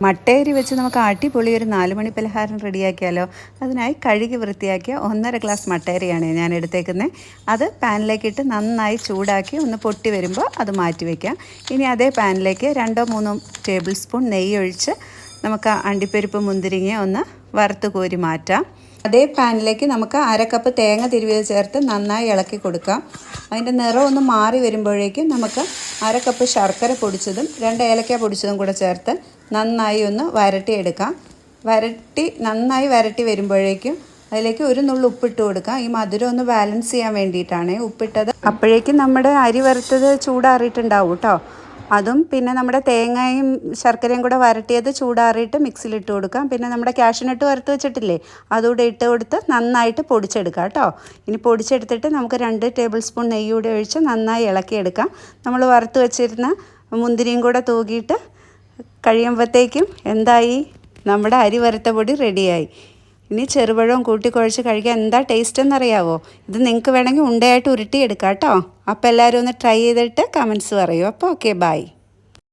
മട്ടയരി വെച്ച് നമുക്ക് അടിപൊളി ഒരു 4 മണി പലഹാരം റെഡിയാക്കിയാലോ. അതിനായി കഴുകി വൃത്തിയാക്കിയ 1.5 ഗ്ലാസ് മട്ടയരിയാണ് ഞാൻ എടുത്തേക്കുന്നത്. അത് പാനിലേക്കിട്ട് നന്നായി ചൂടാക്കി ഒന്ന് പൊട്ടി വരുമ്പോൾ അത് മാറ്റി വയ്ക്കാം. ഇനി അതേ പാനിലേക്ക് 2-3 ടേബിൾ സ്പൂൺ നെയ്യ് ഒഴിച്ച് നമുക്ക് അണ്ടിപ്പരിപ്പ് മുന്തിരിങ്ങ ഒന്ന് വറുത്ത് കോരി മാറ്റാം. അതേ പാനിലേക്ക് നമുക്ക് 1/2 കപ്പ് തേങ്ങ തിരുവിയത് ചേർത്ത് നന്നായി ഇളക്കി കൊടുക്കാം. അതിൻ്റെ നിറം ഒന്ന് മാറി വരുമ്പോഴേക്കും നമുക്ക് 1/2 കപ്പ് ശർക്കര പൊടിച്ചതും 2 ഏലക്ക പൊടിച്ചതും കൂടെ ചേർത്ത് നന്നായി ഒന്ന് വരട്ടിയെടുക്കാം. നന്നായി വരട്ടി വരുമ്പോഴേക്കും അതിലേക്ക് ഒരു നുള്ളു ഉപ്പിട്ട് കൊടുക്കാം. ഈ മധുരം ഒന്ന് ബാലൻസ് ചെയ്യാൻ വേണ്ടിയിട്ടാണ് ഉപ്പിട്ടത്. അപ്പോഴേക്കും നമ്മുടെ അരി വറുത്തത് ചൂടാറിയിട്ടുണ്ടാവും കേട്ടോ. അതും പിന്നെ നമ്മുടെ തേങ്ങയും ശർക്കരയും കൂടെ വരട്ടിയത് ചൂടാറിയിട്ട് മിക്സിയിലിട്ട് കൊടുക്കാം. പിന്നെ നമ്മുടെ കാഷ്യൂനട്ട് വറുത്ത് വെച്ചിട്ടില്ലേ, അതുകൂടെ ഇട്ട് കൊടുത്ത് നന്നായിട്ട് പൊടിച്ചെടുക്കാം കേട്ടോ. ഇനി പൊടിച്ചെടുത്തിട്ട് നമുക്ക് 2 ടേബിൾ സ്പൂൺ നെയ്യ് കൂടെ ഒഴിച്ച് നന്നായി ഇളക്കിയെടുക്കാം. നമ്മൾ വറുത്ത് വെച്ചിരുന്ന മുന്തിരിയും കൂടെ തൂകിയിട്ട് കഴിയുമ്പോഴത്തേക്കും എന്തായി, നമ്മുടെ അരി വറുത്ത പൊടി റെഡിയായി. ഇനി ചെറുപഴവും കൂട്ടിക്കുഴച്ച് കഴിക്കാൻ എന്താ ടേസ്റ്റ് എന്നറിയാവോ. ഇത് നിങ്ങൾക്ക് വേണമെങ്കിൽ ഉണ്ടയായിട്ട് ഉരുട്ടിയെടുക്കാം കേട്ടോ. അപ്പോൾ എല്ലാവരും ഒന്ന് ട്രൈ ചെയ്തിട്ട് കമൻസ് പറയൂ. അപ്പോൾ ഓക്കെ, ബൈ.